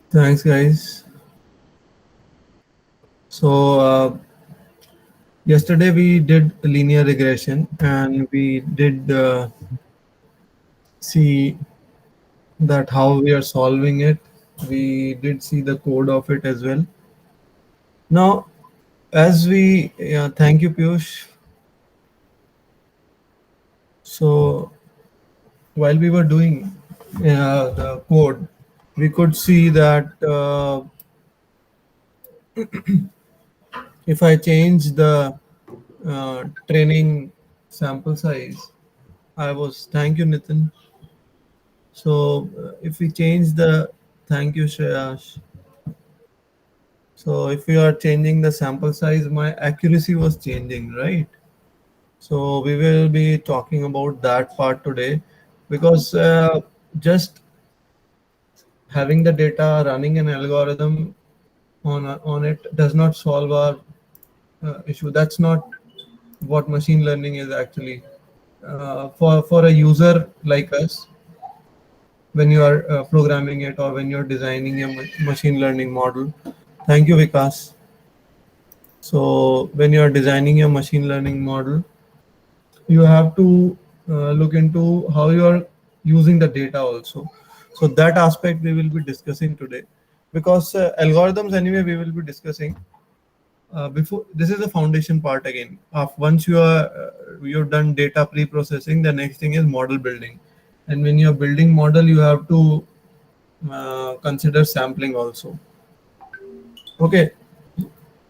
Thanks, guys. So, yesterday we did linear regression and we did see that how we are solving it. We did see the code of it as well. Now, as we thank you, Piyush. So, while we were doing the code, we could see that if I change the training sample size, I was thank you, Nitin. So if we change the thank you, Shreyash. So if we are changing the sample size, my accuracy was changing, right? So we will be talking about that part today because just having the data, running an algorithm on it does not solve our issue. That's not what machine learning is actually. For a user like us, when you are programming it or when you're designing a machine learning model. Thank you, Vikas. So when you are designing a machine learning model, you have to look into how you are using the data also. So that aspect we will be discussing today, because algorithms anyway we will be discussing. Before this is the foundation part again. Once you've done data pre-processing, the next thing is model building, and when you're building model, you have to consider sampling also. Okay,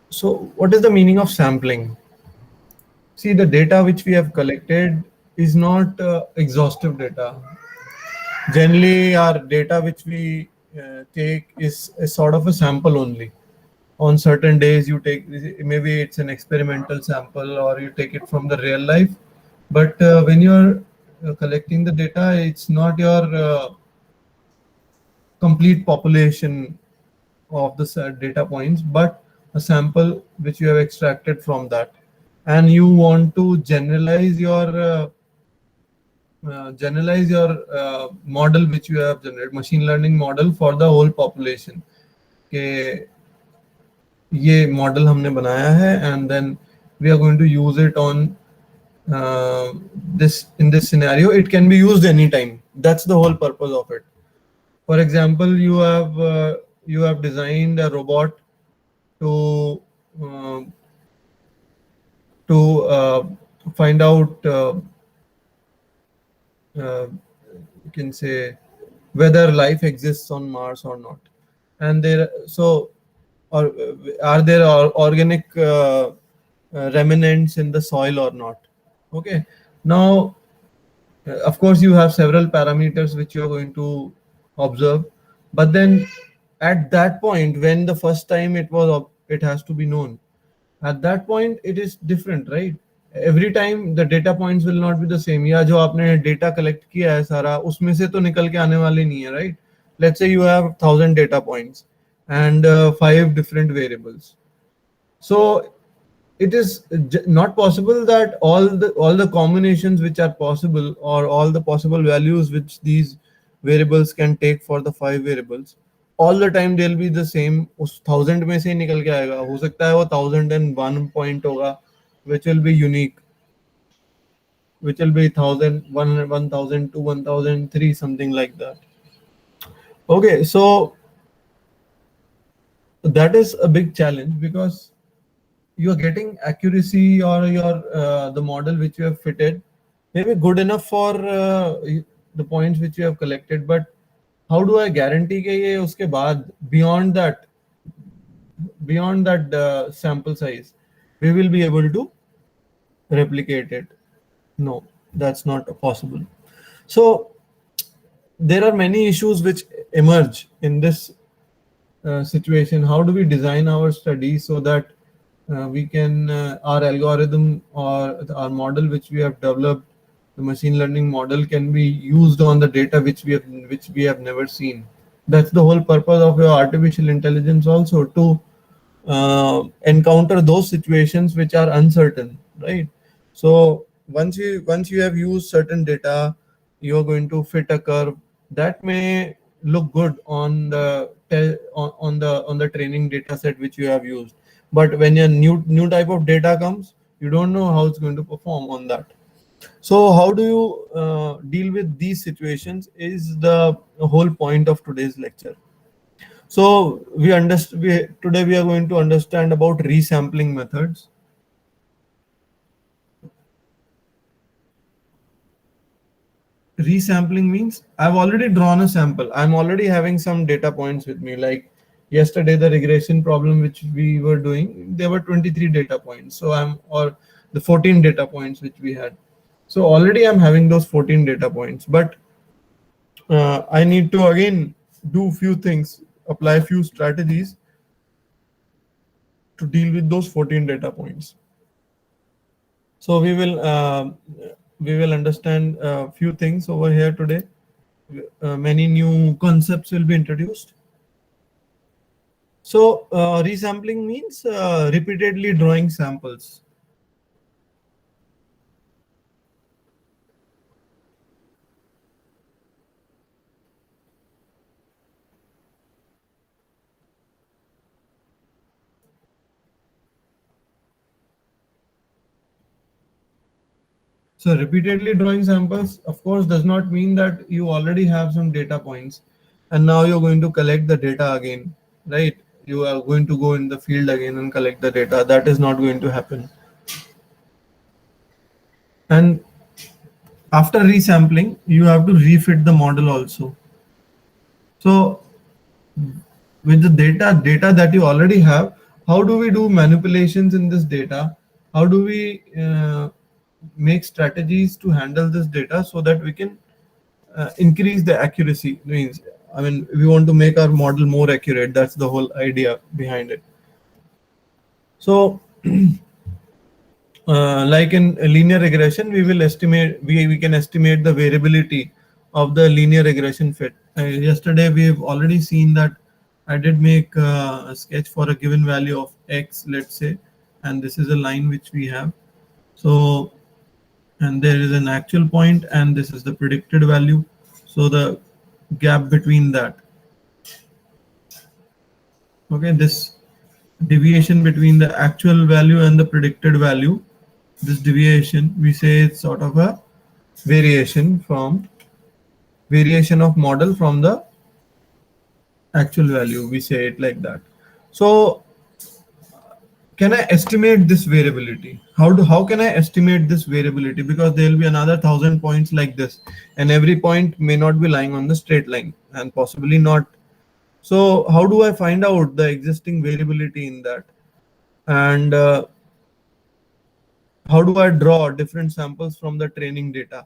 so what is the meaning of sampling? See, the data which we have collected is not exhaustive data. Generally, our data which we take is a sort of a sample only. On certain days, you take, maybe it's an experimental sample or you take it from the real life. But when you're collecting the data, it's not your complete population of the data points, but a sample which you have extracted from that, and you want to generalize your model which you have generated, machine learning model for the whole population. कि ये model हमने बनाया है and then we are going to use it on this in this scenario. It can be used anytime. That's the whole purpose of it. For example, you have designed a robot to uh, to find out you can say whether life exists on Mars or not, and there so or are there organic remnants in the soil or not. Okay, now of course you have several parameters which you are going to observe, but then at that point when the first time it has to be known, at that point it is different, right? Every time the data points will not be the same. या जो आपने data collect किया है सारा उसमें से तो निकल के आने वाले नहीं है, right? Let's say you have 1,000 data points and five different variables. So it is not possible that all the combinations which are possible or all the possible values which these variables can take for the five variables, all the time they'll be the same. उस 1,000 में से ही निकल के आएगा. हो सकता है वो 1,001 point होगा which will be unique, which will be 1,000 1,002 1,003 something like that. Okay, so that is a big challenge because you are getting accuracy or your the model which you have fitted maybe good enough for the points which you have collected, but how do I guarantee कि ये उसके बाद beyond that sample size we will be able to replicate it? No, that's not possible. So there are many issues which emerge in this situation. How do we design our study so that we can our algorithm or our model which we have developed, the machine learning model, can be used on the data which we have never seen? That's the whole purpose of your artificial intelligence also, to encounter those situations which are uncertain, right? So once you have used certain data, you are going to fit a curve that may look good on the on the training data set which you have used. But when a new type of data comes, you don't know how it's going to perform on that. So how do you deal with these situations is the whole point of today's lecture. So today we are going to understand about resampling methods. Resampling means I've already drawn a sample. I'm already having some data points with me. Like yesterday, the regression problem which we were doing, there were 23 data points. So or the 14 data points which we had. So already I'm having those 14 data points, but I need to again do few things, apply few strategies to deal with those 14 data points. So we will understand a few things over here today. Many new concepts will be introduced. So resampling means repeatedly drawing samples. So repeatedly drawing samples, of course, does not mean that you already have some data points and now you're going to collect the data again, right? You are going to go in the field again and collect the data. That is not going to happen. And after resampling, you have to refit the model also. So with the data that you already have, how do we do manipulations in this data? How do we make strategies to handle this data so that we can increase the accuracy? Means, I mean, we want to make our model more accurate. That's the whole idea behind it. So like in a linear regression, we can estimate the variability of the linear regression fit. Yesterday we've already seen that I did make a sketch for a given value of x, let's say, and this is a line which we have. So, and there is an actual point and this is the predicted value. So the gap between that, okay, this deviation between the actual value and the predicted value, this deviation, we say it's sort of a variation of model from the actual value. We say it like that. So can I estimate this variability? How can I estimate this variability? Because there will be another 1,000 points like this, and every point may not be lying on the straight line, and possibly not. So how do I find out the existing variability in that? And how do I draw different samples from the training data?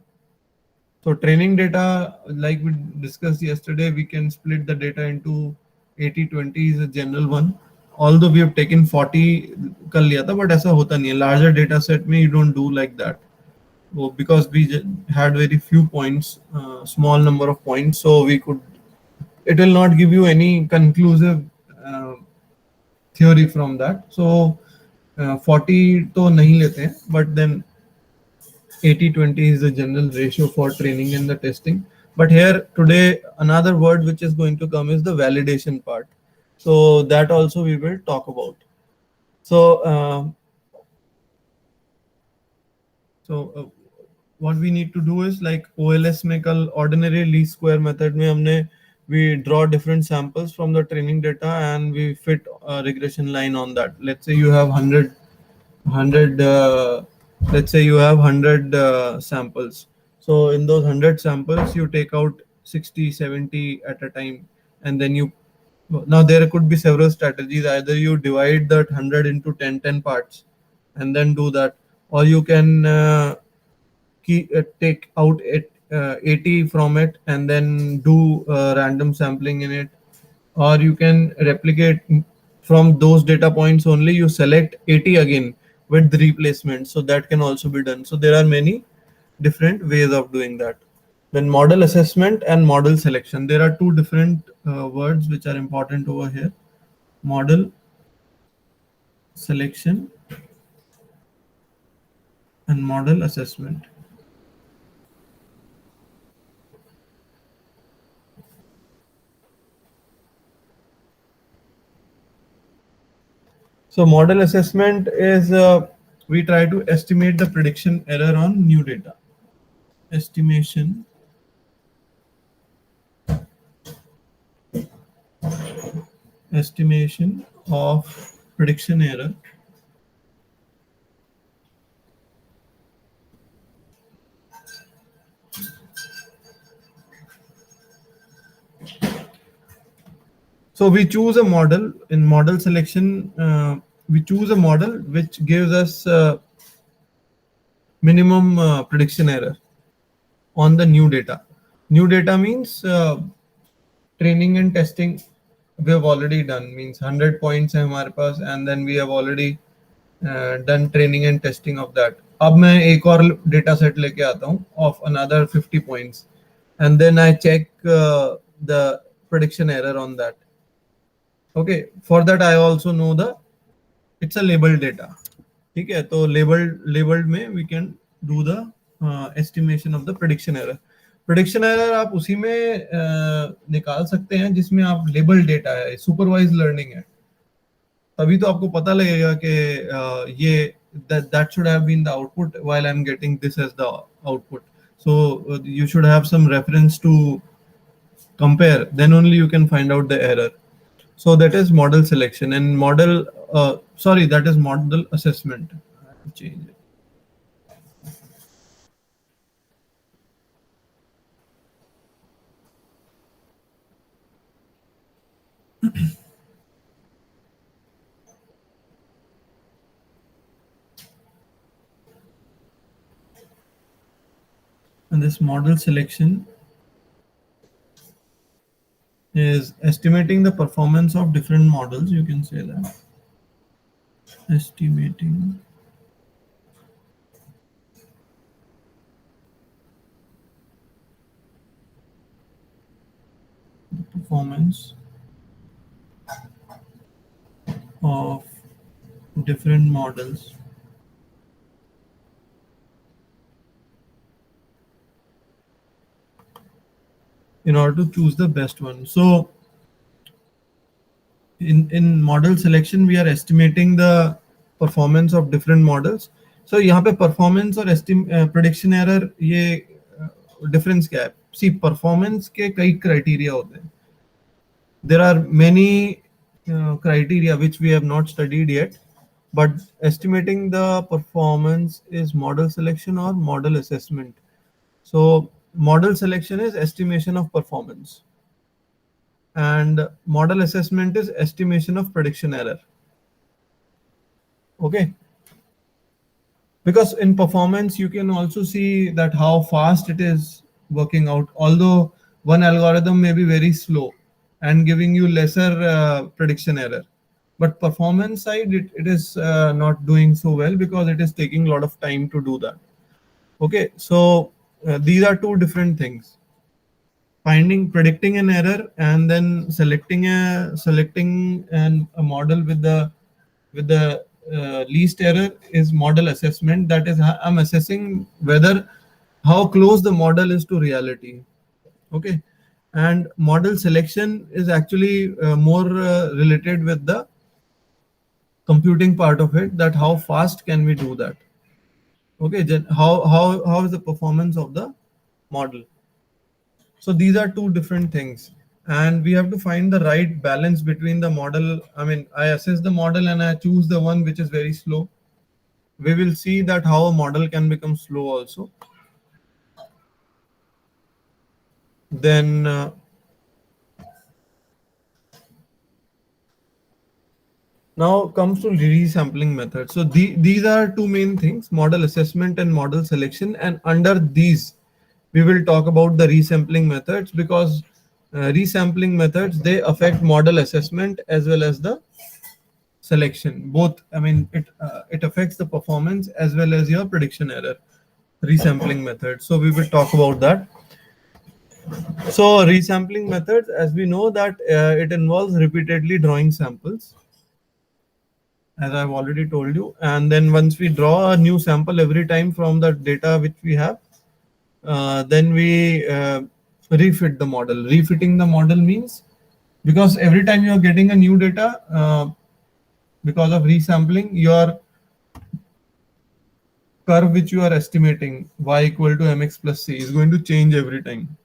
So training data, like we discussed yesterday, we can split the data into 80-20 is a general one. Although we have taken 40 कर लिया था, but ऐसा होता नहीं है. Larger data set में you don't do like that. Because we had very few points, small number of points, so it will not give you any conclusive uh, theory from that. So 40 तो नहीं लेते हैं, but then 80-20 is the general ratio for training and the testing. But here today, another word which is going to come is the validation part. So that also we will talk about. So, what we need to do is like OLS में कल ordinary least square method में हमने we draw different samples from the training data and we fit a regression line on that. Let's say you have 100 let's say you have 100 samples. So in those 100 samples you take out 60-70 at a time, and then you now there could be several strategies. Either you divide that 100 into 10 parts and then do that, or you can take out 80 from it and then do random sampling in it, or you can replicate from those data points only, you select 80 again with the replacement, so that can also be done. So there are many different ways of doing that. Then model assessment and model selection, there are two different words which are important over here: model selection and model assessment. So model assessment is we try to estimate the prediction error on new data. Estimation estimation of prediction error So we choose a model. In model selection. We choose a model which gives us minimum prediction error on the new data. New data means training and testing we have already done, means 100 points है हमारे पास, and then we have already done training and testing of that. अब मैं एक और data set लेके आता हूँ of another 50 points, and then I check the prediction error on that. Okay, for that I also know the it's a labeled data. ठीक है, तो labeled में we can do the estimation of the prediction error. Prediction error आप उसी में निकाल सकते हैं जिसमें आप लेबल डेटा है, सुपरवाइज लर्निंग है, तभी तो आपको पता लगेगा कि ये that should have been the output while I'm getting this as the output. So you should have some reference to compare, then only you can find out the error. So that is model selection and model that is model assessment. Change it. And this model selection is estimating the performance of different models. You can say that. Estimating the performance of different models in order to choose the best one. So in model selection, we are estimating the performance of different models. So यहाँ पे performance और prediction error ये difference क्या है? See, performance के कई criteria होते हैं. There are many criteria which we have not studied yet, but estimating the performance is model selection or model assessment. So model selection is estimation of performance, and model assessment is estimation of prediction error. Okay, because in performance you can also see that how fast it is working out, although one algorithm may be very slow and giving you lesser prediction error, but performance side it is not doing so well because it is taking a lot of time to do that. Okay, so these are two different things: predicting an error, and then selecting a model with the least error is model assessment. That is, I'm assessing whether how close the model is to reality. Okay, and model selection is actually more related with the computing part of it, that how fast can we do that. Okay, then how is the performance of the model. So these are two different things, and we have to find the right balance between the model. I mean, I assess the model and I choose the one which is very slow. We will see that how a model can become slow also. Then now comes to resampling method. So these are two main things: model assessment and model selection. And under these, we will talk about the resampling methods, because resampling methods, they affect model assessment as well as the selection. Both, I mean, it affects the performance as well as your prediction error. Resampling method. So we will talk about that. So resampling methods, as we know that it involves repeatedly drawing samples, as I've already told you. And then once we draw a new sample every time from the data which we have, then we refit the model. Refitting the model means, because every time you are getting a new data, Because of resampling, your curve which you are estimating, y equal to mx plus c, is going to change every time.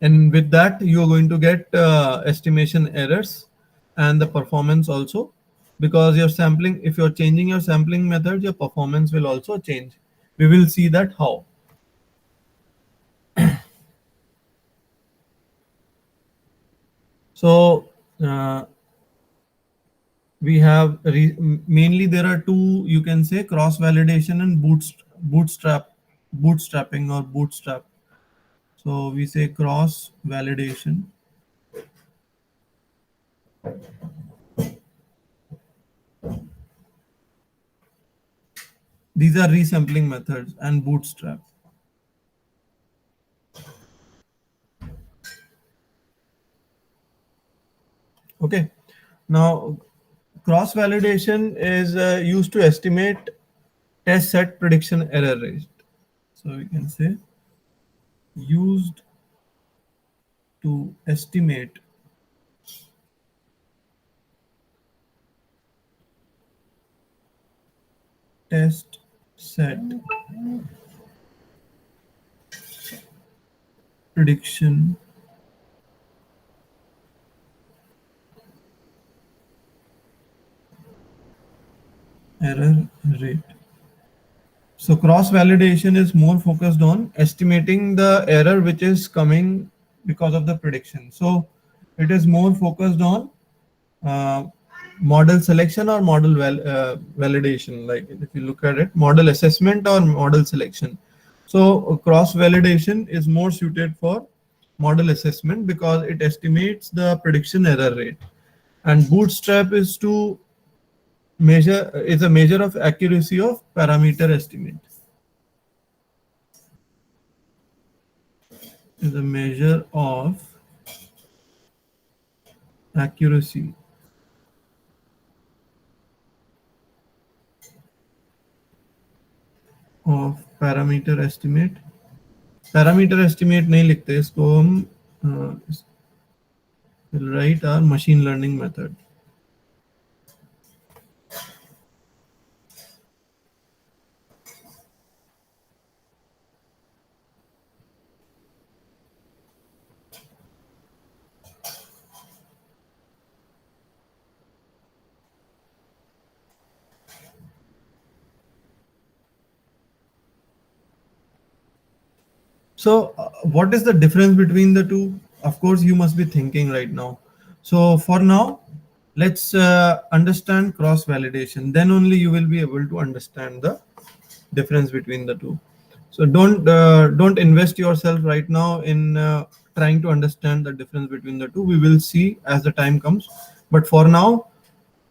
And with that, you are going to get estimation errors and the performance also, because your sampling, if you're changing your sampling method, your performance will also change. We will see that how. So we have mainly there are two, you can say, cross validation and bootstrapping or bootstrap. So we say cross validation. These are resampling methods and bootstrap. Okay. Now, cross validation is used to estimate test set prediction error rate. So we can say used to estimate test set prediction error rate. So cross validation is more focused on estimating the error which is coming because of the prediction. So it is more focused on uh, model selection or model validation. Like if you look at it, model assessment or model selection. So cross validation is more suited for model assessment because it estimates the prediction error rate, and bootstrap is a measure of accuracy of parameter estimate. Is a measure of accuracy of parameter estimate. Parameter estimate नहीं लिखते इसको हम, write our machine learning method. So what is the difference between the two? Of course, you must be thinking right now. So for now, let's understand cross validation. Then only you will be able to understand the difference between the two. So don't invest yourself right now in trying to understand the difference between the two. We will see as the time comes. But for now,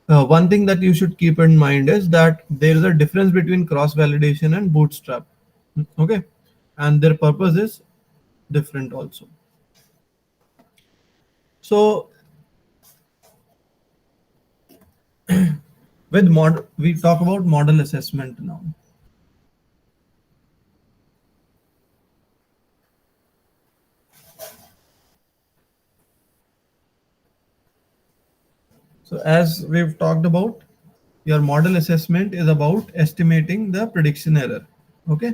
one thing that you should keep in mind is that there is a difference between cross validation and bootstrap. Okay, and their purpose is different also. So with we talk about model assessment now. So as we've talked about, your model assessment is about estimating the prediction error. Okay.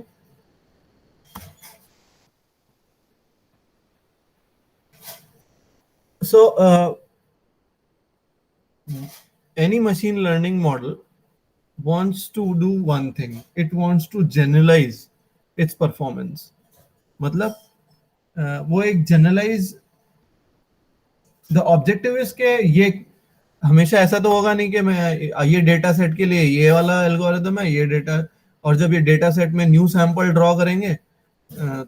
So any machine learning model wants to do one thing. It wants to generalize its performance. मतलब वो एक generalise, the objective इसके ये हमेशा ऐसा तो होगा नहीं कि मैं ये डेटा सेट के लिए ये वाला एल्गोरिदम है, ये डेटा, और जब ये डेटा सेट में न्यू सैंपल ड्रॉ करेंगे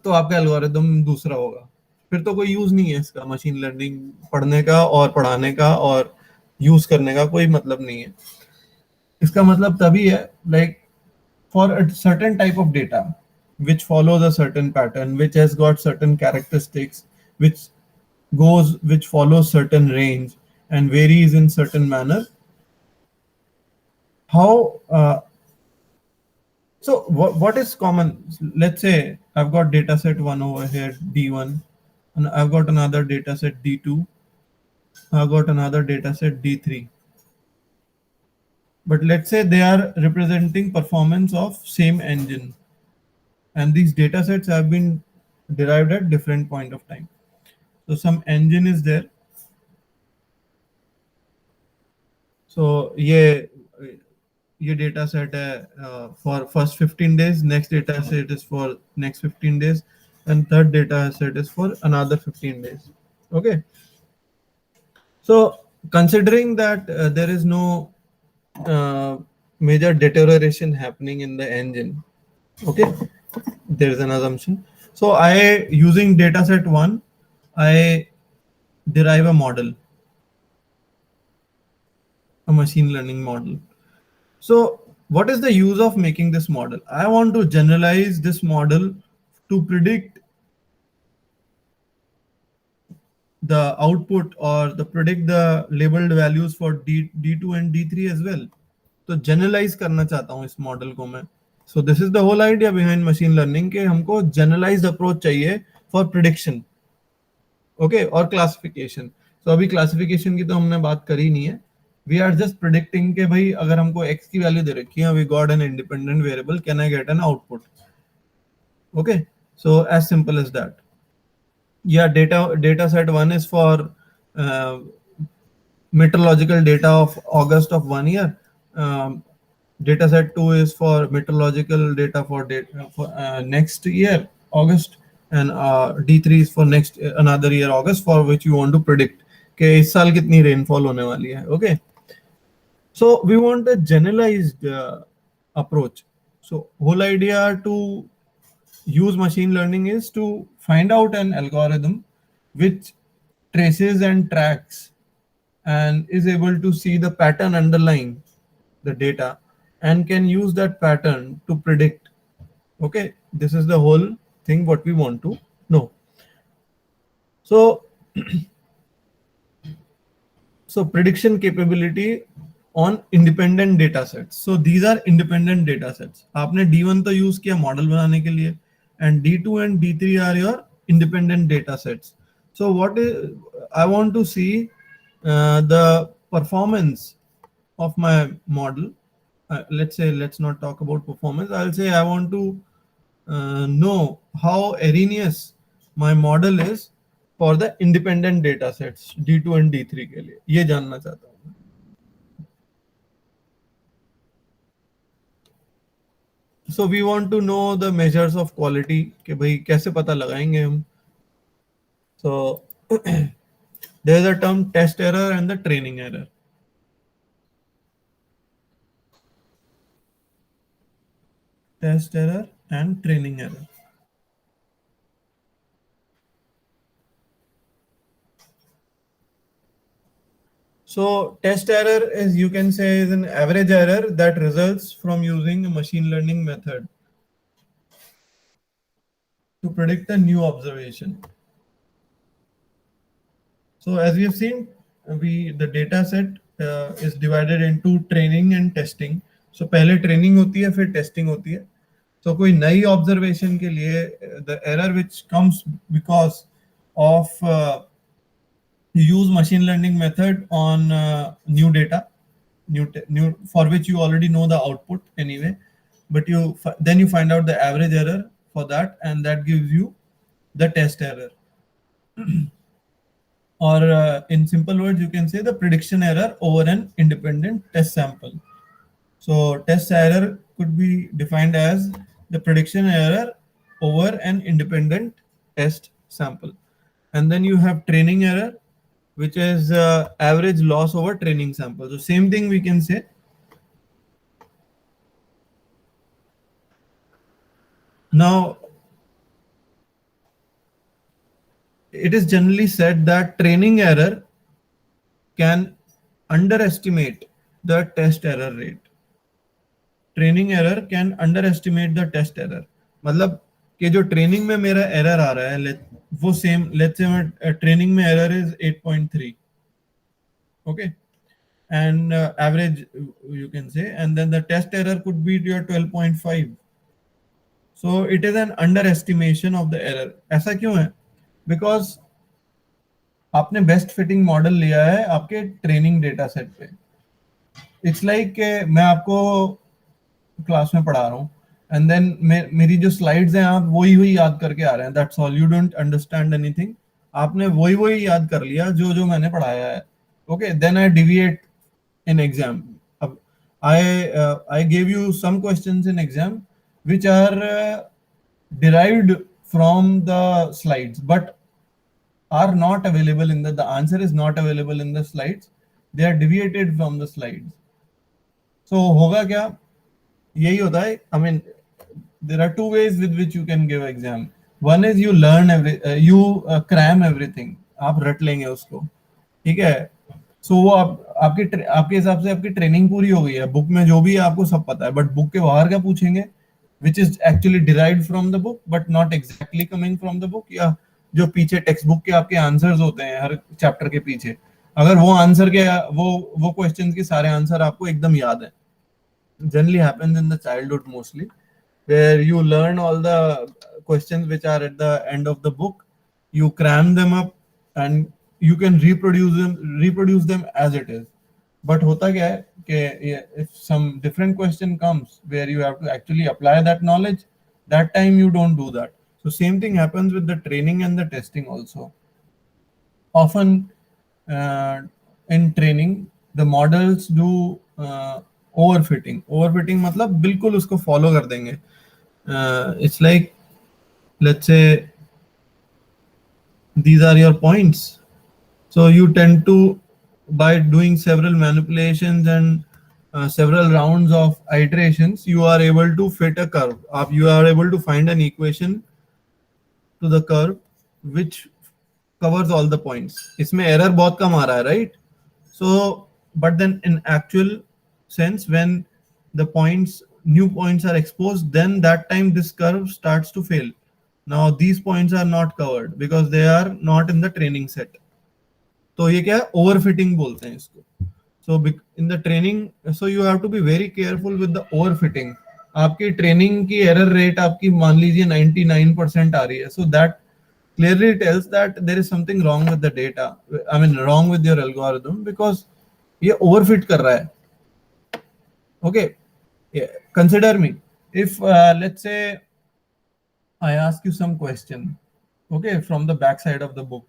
तो आपका एल्गोरिदम दूसरा होगा। फिर तो कोई यूज नहीं है इसका, मशीन लर्निंग पढ़ने का और पढ़ाने का और यूज करने का कोई मतलब नहीं है। इसका मतलब तभी है, like for a certain type of data which follows a certain pattern, which has got certain characteristics, which follows certain range and varies in certain manner. How so what is common? Let's say I've got data set 1 over here, D1, and I've got another data set D2, I've got another data set D3. but let's say they are representing performance of same engine, and these data sets have been derived at different point of time. So some engine is there. So ये data set है for first 15 days, next data set is for next 15 days, and third data set is for another 15 days. Okay, so considering that there is no uh, major deterioration happening in the engine, okay, there is an assumption. So I, using dataset 1, I derive a model, a machine learning model. So what is the use of making this model? I want to generalize this model to predict the output, or the predict the labeled values for D2 and D3 as well. तो generalize करना चाहता हूँ इस model को मैं. So this is the whole idea behind machine learning के हमको generalized approach चाहिए फॉर प्रिडिक्शन, ओके, और क्लासिफिकेशन. सो अभी क्लासिफिकेशन की तो हमने बात करी नहीं है. वी आर जस्ट प्रिडिक्टिंग के भाई अगर हमको x की वैल्यू दे रखी है, we got an independent variable, can I get an output? Okay, so as simple as that. Yeah, data set 1 is for meteorological data of August of 1 year. Data set 2 is for meteorological data for next year August, and D3 is for next another year August, for which you want to predict कि इस साल कितनी rainfall होने वाली है. Okay, so we want a generalized approach. So whole idea to use machine learning is to find out an algorithm which traces and tracks and is able to see the pattern underlying the data and can use that pattern to predict. Okay, this is the whole thing what we want to know. So so prediction capability on independent data sets. So these are independent data sets. आपने D1 तो use किया model बनाने के लिए, and D2 and D3 are your independent data sets. So what is, I want to see the performance of my model. Let's say, let's not talk about performance. I'll say I want to know how erroneous my model is for the independent data sets D2 and D3 के लिए. ये जानना चाहता हूँ. So we want to know the measures of quality कि भाई कैसे पता लगाएंगे हम. So there is a term test error and the training error. Test error and training error. So test error is, you can say, is an average error that results from using a machine learning method to predict a new observation. So as we have seen, the data set is divided into training and testing. So पहले training होती है, फिर testing होती है. So कोई नई observation के लिए the error which comes because of you use machine learning method on new data, new for which you already know the output anyway, but then you find out the average error for that, and that gives you the test error. Or in simple words, you can say the prediction error over an independent test sample. So test error could be defined as the prediction error over an independent test sample. And then you have training error, which is average loss over training sample. So same thing we can say. Now, it is generally said that training error can underestimate the test error rate. Training error can underestimate the test error. मतलब कि जो training में मेरा error आ रहा है वो same, let's say मैं training में error is 8.3, okay, and average you can say, and then the test error could be your 12.5. So it is an underestimation of the error. ऐसा क्यों है? Because आपने बेस्ट फिटिंग मॉडल लिया है आपके training data set पे. It's like मैं आपको क्लास में पढ़ा रहा हूँ, एंड देन मेरी जो स्लाइड्स हैं आप वही वही याद करके आ रहे हैं, that's all, you don't understand anything. आपने वही वही याद कर लिया जो जो मैंने पढ़ाया है। Okay, then I deviate in exam. I gave you some questions in exam which are derived from the slides, but are not available in the answer is not available in the slides. They are deviated from the slides. So होगा क्या, यही होता है। I mean, there are two ways with which you can give exam. One is you learn you cram everything. आप रट लेंगे उसको, ठीक है। सो वो आप आपके हिसाब से आपकी ट्रेनिंग पूरी हो गई है, बुक में जो भी है आपको सब पता है, बट बुक के बाहर क्या पूछेंगे, which is actually derived from the book but not exactly coming from the book, या जो पीछे टेक्स्ट बुक के आपके आंसर्स होते हैं हर चैप्टर के पीछे, अगर वो आंसर के वो क्वेश्चंस के सारे आंसर आपको एकदम याद है। Generally happens in the childhood mostly, where you learn all the questions which are at the end of the book, you cram them up, and you can reproduce them as it is. But hota kya hai कि if some different question comes where you have to actually apply that knowledge, that time you don't do that. So same thing happens with the training and the testing also. Often uh, in training the models do overfitting मतलब बिल्कुल उसको follow कर देंगे। It's like, let's say these are your points, so you tend to, by doing several manipulations and several rounds of iterations, you are able to fit a curve up, you are able to find an equation to the curve which covers all the points. इसमें error बहुत कम आ रहा है, right? So but then in actual sense, when the points, new points are exposed, then that time this curve starts to fail. Now these points are not covered because they are not in the training set. तो ये क्या है, overfitting बोलते हैं इसको। So in the training, so you have to be very careful with the overfitting. आपकी training की error rate आपकी मान लीजिए 99% आ रही है, so that clearly tells that there is something wrong with the data, I mean wrong with your algorithm, because ये overfit कर रहा है। Okay, yeah. Consider me, if let's say I ask you some question, okay, from the back side of the book,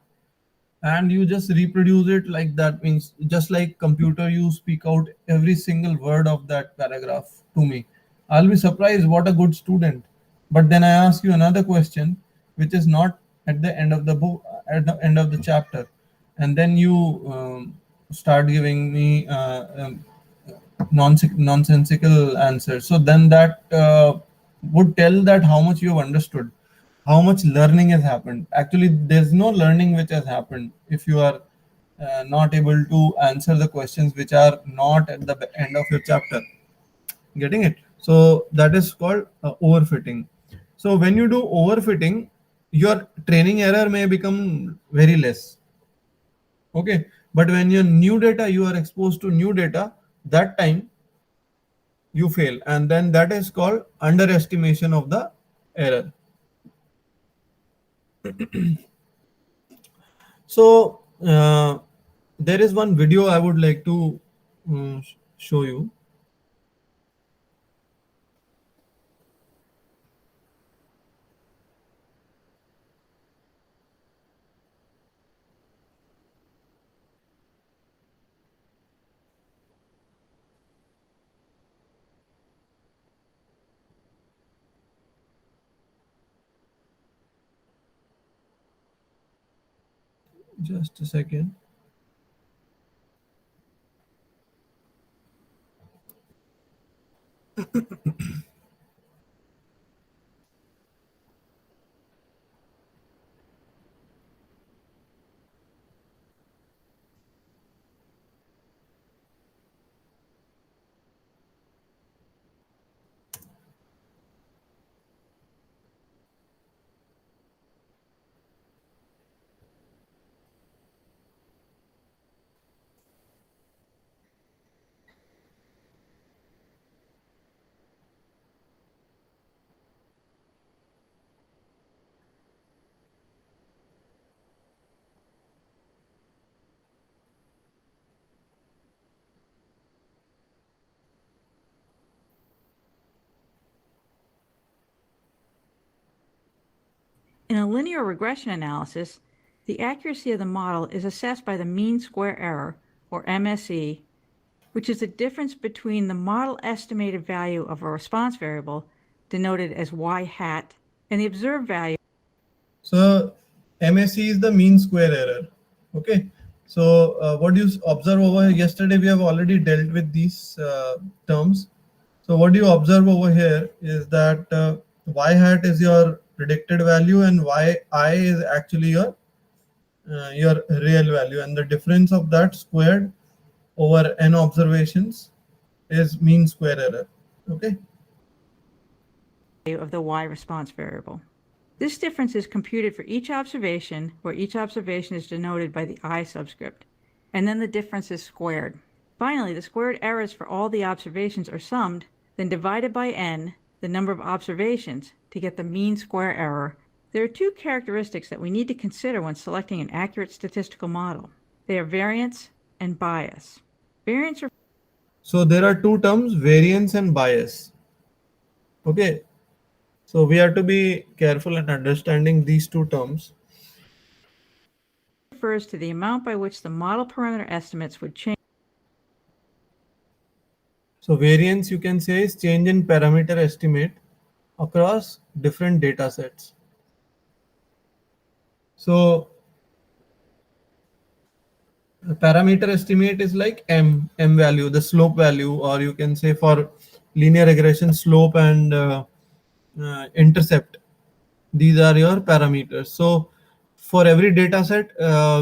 and you just reproduce it like that, means just like computer you speak out every single word of that paragraph to me, I'll be surprised, what a good student. But then I ask you another question which is not at the end of the book, at the end of the chapter, and then you start giving me nonsensical answers, so then that would tell that how much you have understood, how much learning has happened. Actually there's no learning which has happened if you are not able to answer the questions which are not at the end of your chapter. Getting it? So that is called overfitting. So when you do overfitting, your training error may become very less. Okay, but when your new data, you are exposed to new data, that time you fail, and then that is called underestimation of the error. So there is one video I would like to show you. Just a second. In a linear regression analysis, the accuracy of the model is assessed by the mean square error, or MSE, which is the difference between the model estimated value of a response variable, denoted as y hat, and the observed value. So MSE is the mean square error. Okay. So what do you observe over here? Yesterday we have already dealt with these terms. So what you observe over here is that y hat is your predicted value and yi is actually your real value, and the difference of that squared over n observations is mean square error. Okay. Of the y response variable. This difference is computed for each observation, where each observation is denoted by the I subscript, and then the difference is squared. Finally, the squared errors for all the observations are summed, then divided by n, the number of observations, to get the mean square error. There are two characteristics that we need to consider when selecting an accurate statistical model. They are variance and bias. Variance. So there are two terms, variance and bias. Okay. So we have to be careful in understanding these two terms. Refers to the amount by which the model parameter estimates would change. So variance, you can say, is change in parameter estimate across different data sets. So a parameter estimate is like m value, the slope value, or you can say for linear regression, slope and intercept. These are your parameters. So for every data set,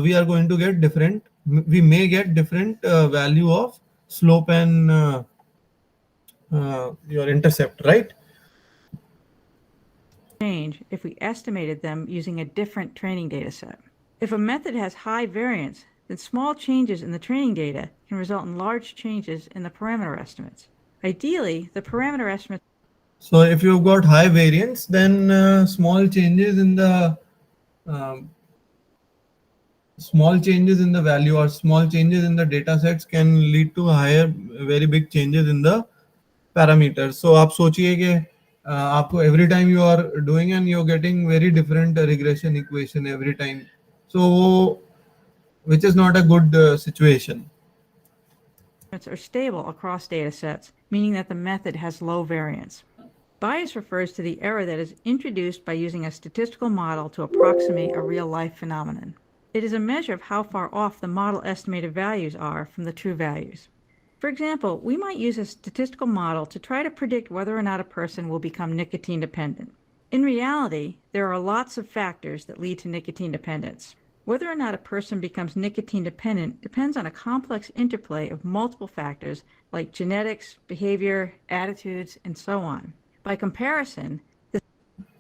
we are going to get different, we may get different value of slope and your intercept, right? Change if we estimated them using a different training data set. If a method has high variance, then small changes in the training data can result in large changes in the parameter estimates. Ideally, the parameter estimates. So if you've got high variance, then small changes in the value or small changes in the data sets can lead to higher, very big changes in the parameters. So आप सोचिए कि आपको every time you are doing and you're getting very different regression equation every time. So which is not a good situation. Are stable across data sets, meaning that the method has low variance. Bias refers to the error that is introduced by using a statistical model to approximate a real-life phenomenon. It is a measure of how far off the model estimated values are from the true values. For example, we might use a statistical model to try to predict whether or not a person will become nicotine dependent. In reality, there are lots of factors that lead to nicotine dependence. Whether or not a person becomes nicotine dependent depends on a complex interplay of multiple factors like genetics, behavior, attitudes, and so on. By comparison,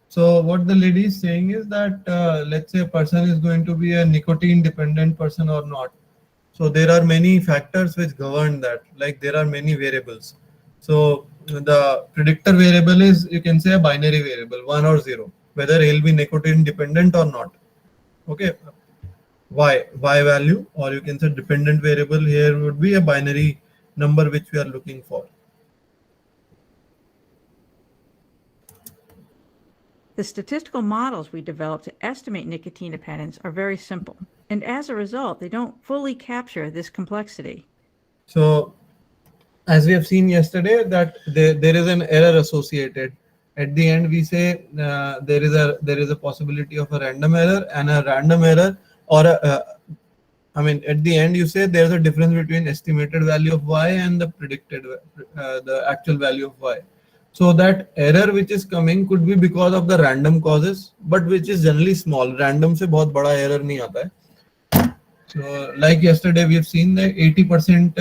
So what the lady is saying is that let's say a person is going to be a nicotine dependent person or not. So there are many factors which govern that, like there are many variables. So the predictor variable is, you can say, a binary variable, 1 or 0, whether he'll be nicotine dependent or not. Okay. Y value, or you can say dependent variable here would be a binary number which we are looking for. the statistical models we developed to estimate nicotine dependence are very simple, and as a result, they don't fully capture this complexity. So as we have seen yesterday, that there is an error associated. At the end, we say there is a possibility of a random error and a random error, or I mean, at the end, you say there's a difference between estimated value of y and the predicted, the actual value of y. So that error which is coming could be because of the random causes, but which is generally small. Random से बहुत बड़ा error नहीं आता है. So like yesterday we have seen that 80%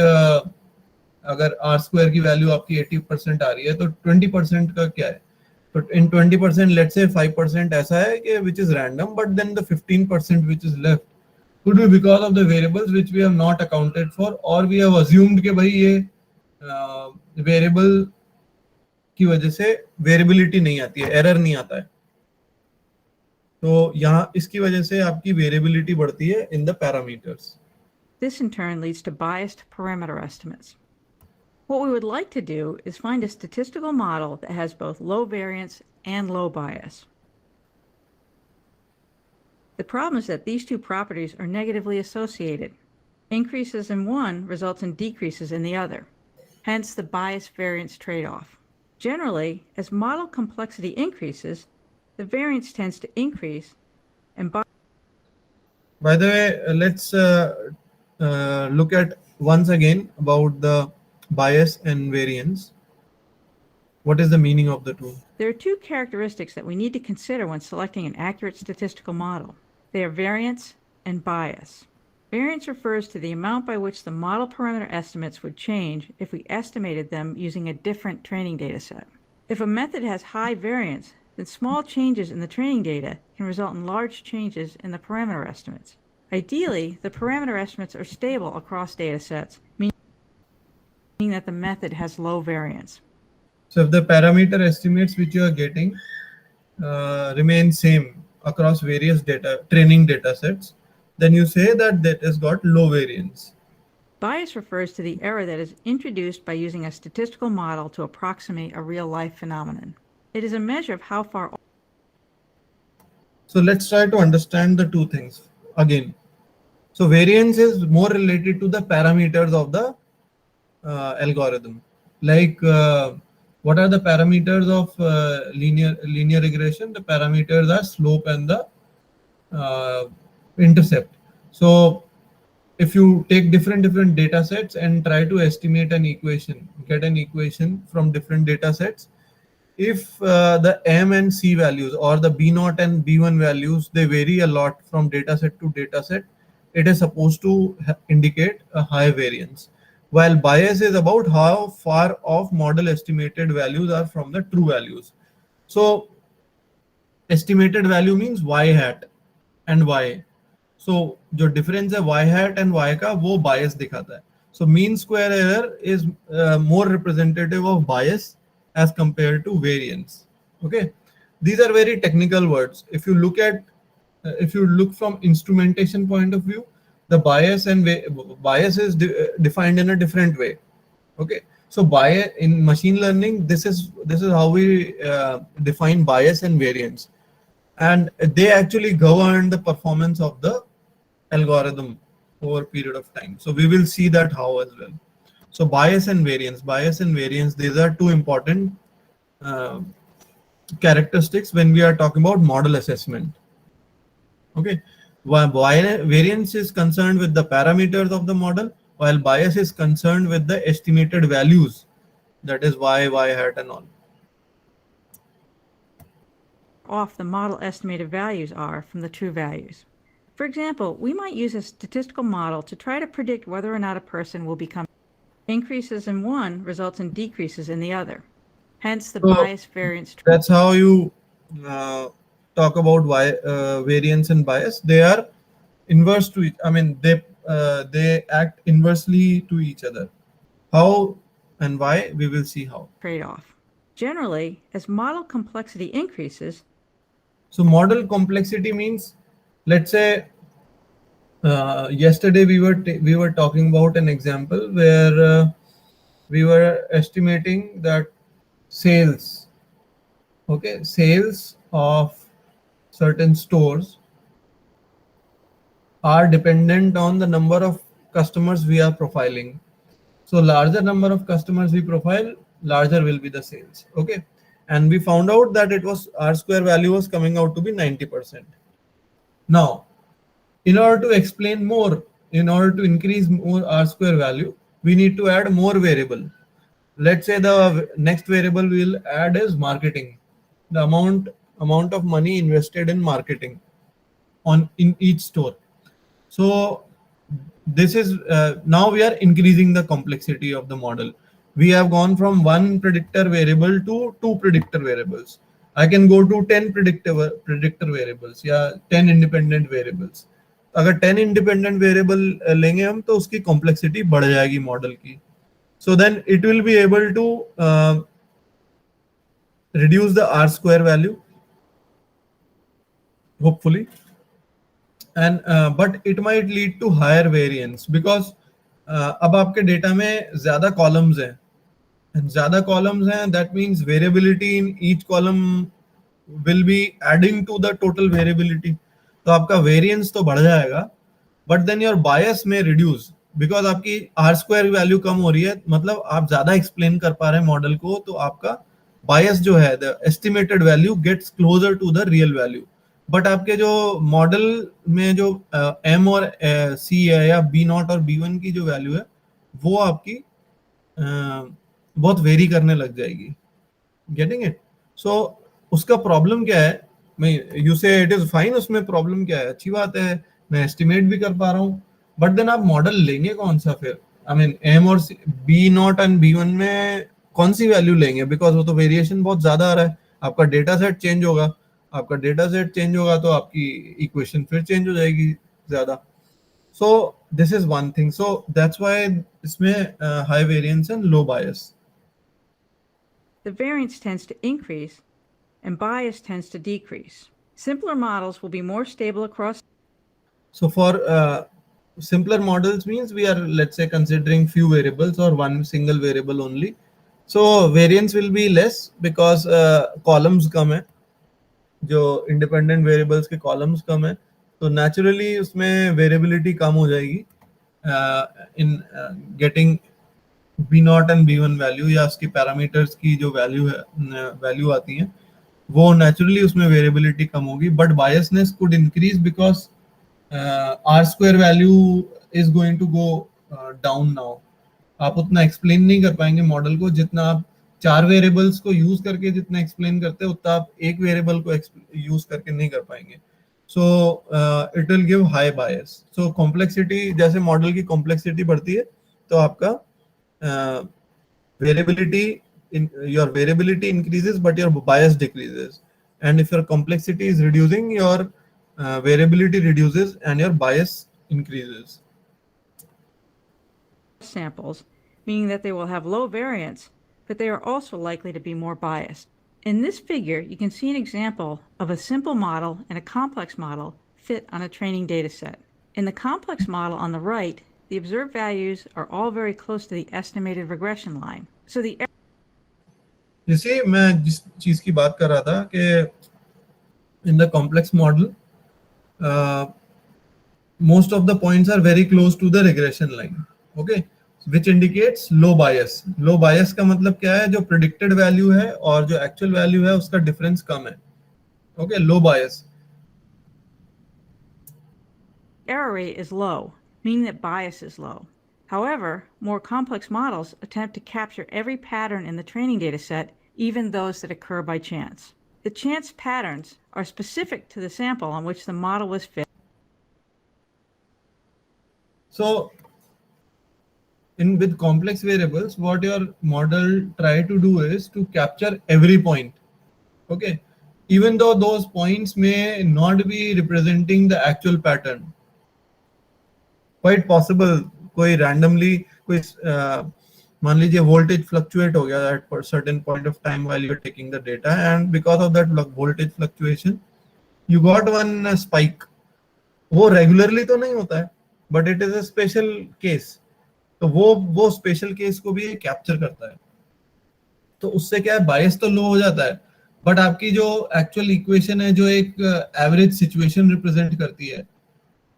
अगर r square की value आपकी 80% आ रही है तो 20% का क्या है? तो in 20% let's say 5% ऐसा है कि which is random, but then the 15% which is left could be because of the variables which we have not accounted for, or we have assumed कि भाई ये variable की वजह से वेरिएबिलिटी नहीं आती है, एरर नहीं आता है. तो यहाँ इसकी वजह से आपकी वेरिएबिलिटी बढ़ती है in the parameters. This in turn leads to biased parameter estimates. What we would like to do is find a statistical model that has both low variance and low bias. The problem is that these two properties are negatively associated. Increases in one results in decreases in the other, hence the bias-variance trade-off. Generally, as model complexity increases, the variance tends to increase, and By the way, let's look at once again about the bias and variance. What is the meaning of the two? there are two characteristics that we need to consider when selecting an accurate statistical model. They are variance and bias. Variance refers to the amount by which the model parameter estimates would change if we estimated them using a different training data set. If a method has high variance, then small changes in the training data can result in large changes in the parameter estimates. Ideally, the parameter estimates are stable across data sets, meaning that the method has low variance. So if the parameter estimates which you are getting remain same across various training data sets, then you say that has got low variance. Bias refers to the error that is introduced by using a statistical model to approximate a real-life phenomenon. It is a measure of how far. So let's try to understand the two things again. So variance is more related to the parameters of the algorithm. Like what are the parameters of linear regression? The parameters are slope and the intercept. So if you take different data sets and try to estimate an equation, get an equation from different data sets, if the m and c values or the b0 and b1 values, they vary a lot from data set to data set, it is supposed to indicate a high variance, while bias is about how far off model estimated values are from the true values. So estimated value means y hat and y. So जो difference है y hat and y का वो bias दिखाता है. So mean square error is more representative of bias as compared to variance. Okay, these are very technical words. If you look from instrumentation point of view, the bias is defined in a different way. Okay, so bias in machine learning, this is how we define bias and variance, and they actually govern the performance of the algorithm over a period of time. So we will see that how as well. So bias and variance, these are two important characteristics when we are talking about model assessment. Okay, while variance is concerned with the parameters of the model, while bias is concerned with the estimated values, that is y hat and all. Off the model estimated values are from the true values. For example, we might use a statistical model to try to predict whether or not a person will become. Increases in one results in decreases in the other, hence the bias variance. That's how you talk about variance and bias. They are inverse to each. I mean, they act inversely to each other. How and why, we will see how. Trade-off. Generally, as model complexity increases. So model complexity means, let's say yesterday we were talking about an example where we were estimating that sales of certain stores are dependent on the number of customers we are profiling. So larger number of customers we profile, larger will be the sales. Okay, and we found out that it was R-square value was coming out to be 90%. Now, in order to explain more, in order to increase more R-square value, we need to add more variable. Let's say the next variable we'll add is marketing, the amount of money invested in marketing in each store. So this is now we are increasing the complexity of the model. We have gone from one predictor variable to two predictor variables. I can go to 10 predictor variables या 10 independent variables. अगर 10 independent variable लेंगे हम तो उसकी complexity बढ़ जाएगी model की. So then it will be able to reduce the R-square value, hopefully, and but it might lead to higher variance because अब आपके डेटा में ज़्यादा columns हैं, and ज़्यादा columns हैं, that means variability in each column will be adding to the total variability. तो आपका variance तो बढ़ जाएगा, बट देन योर बायस में रिड्यूस, बिकॉज आपकी आर स्क्वायर वैल्यू कम हो रही है, मतलब आप ज्यादा एक्सप्लेन कर पा रहे हैं मॉडल को, तो आपका बायस जो है the estimated value gets closer to the real value. But आपके जो मॉडल में जो एम और सी है या बी नॉट और बी वन की जो वैल्यू है वो आपकी बहुत वेरी करने लग जाएगी। Getting it? सो उसका प्रॉब्लम क्या है? मैं यू से इट इज फाइन, उसमें प्रॉब्लम क्या है? अच्छी बात है, मैं एस्टिमेट भी कर पा रहा हूँ, बट देन आप मॉडल लेंगे कौन सा फिर? आई मीन एम और B naught and B one में कौन सी वैल्यू लेंगे? बिकॉज वो तो वेरिएशन बहुत ज्यादा आ रहा है, आपका डेटा सेट चेंज होगा, आपका डेटा सेट चेंज होगा तो आपकी इक्वेशन फिर चेंज हो जाएगी ज्यादा। So this is one thing, so that's why इसमें high variance and low bias. The variance tends to increase and bias tends to decrease. Simpler models will be more stable across. So for simpler models means we are, let's say, considering few variables or one single variable only. So variance will be less because columns कम है, जो independent variables के columns कम है, तो naturally उसमें variability कम हो जाएगी in getting B naught and B one value, या उसकी पैरामीटर्स की जो वैल्यू है वैल्यू आती है वो नेचुरली उसमें वेरिएबिलिटी कम होगी, but biasness could increase because R square value is going to go down now. आप उतना एक्सप्लेन नहीं कर पाएंगे मॉडल को जितना आप चार वेरिएबल्स को यूज करके जितना एक्सप्लेन करते हैं, उतना आप एक वेरिएबल को यूज करके नहीं कर पाएंगे। So it will give high bias. So complexity, जैसे मॉडल की कॉम्प्लेक्सिटी बढ़ती है तो आपका variability in your variability increases but your bias decreases, and if your complexity is reducing, your variability reduces and your bias increases. Samples, meaning that they will have low variance, but they are also likely to be more biased. In this figure, you can see an example of a simple model and a complex model fit on a training data set. In the complex model on the right, the observed values are all very close to the estimated regression line. So the जैसे मैं जिस चीज की बात कर रहा था कि in the complex model most of the points are very close to the regression line, okay, which indicates low bias. Low bias का मतलब क्या है? जो predicted value है और जो actual value है उसका difference कम है, okay, low bias. error rate is low, meaning that bias is low. However, more complex models attempt to capture every pattern in the training data set, even those that occur by chance. The chance patterns are specific to the sample on which the model was fit. So with complex variables, what your model try to do is to capture every point, okay, even though those points may not be representing the actual pattern. Quite possible कोई randomly कोई मान लीजिए voltage fluctuate हो गया at a certain point of time while you're taking the data, and because of that voltage fluctuation you got one spike. वो regularly तो नहीं होता है, but it is a special case. तो वो स्पेशल केस को भी कैप्चर करता है, तो उससे क्या है, बायस तो लो हो जाता है, बट आपकी जो एक्चुअल इक्वेशन है जो एक एवरेज सिचुएशन रिप्रेजेंट करती है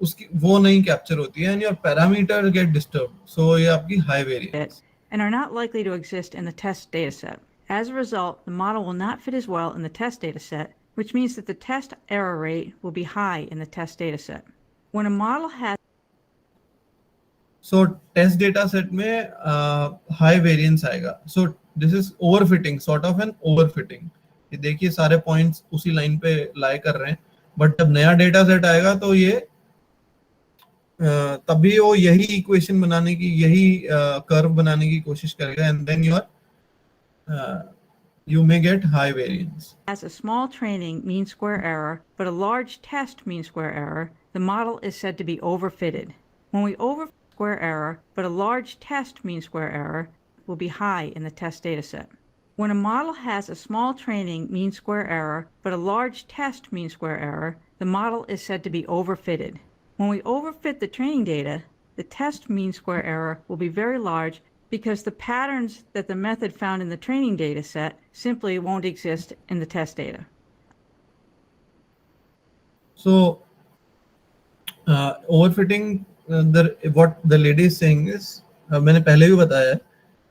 उसकी वो नहीं कैप्चर होती है, and your parameter get disturb, so ये आपकी high variance and are not likely to exist in the test dataset. As a result, the model will not fit as well in the test dataset, which means that the test error rate will be high in the test dataset. When a model has so test data set में high variance आएगा, so this is overfitting, sort of an overfitting. ये देखिए सारे points उसी line पे लाई कर रहे हैं, बट जब नया डेटा सेट आएगा तो ये तभी वो यही इक्वेशन बनाने की, यही कर्व बनाने की कोशिश करेगा, and then you may get high variance. Has a small training mean square error, but a large test mean square error, the model is said to be overfitted. When we overfit square error, but a large test mean square error will be high in the test dataset. When a model has a small training mean square error, but a large test mean square error, the model is said to be overfitted. When we overfit the training data, the test mean square error will be very large because the patterns that the method found in the training data set simply won't exist in the test data. So overfitting, what the lady is saying is, मैंने पहले भी बताया है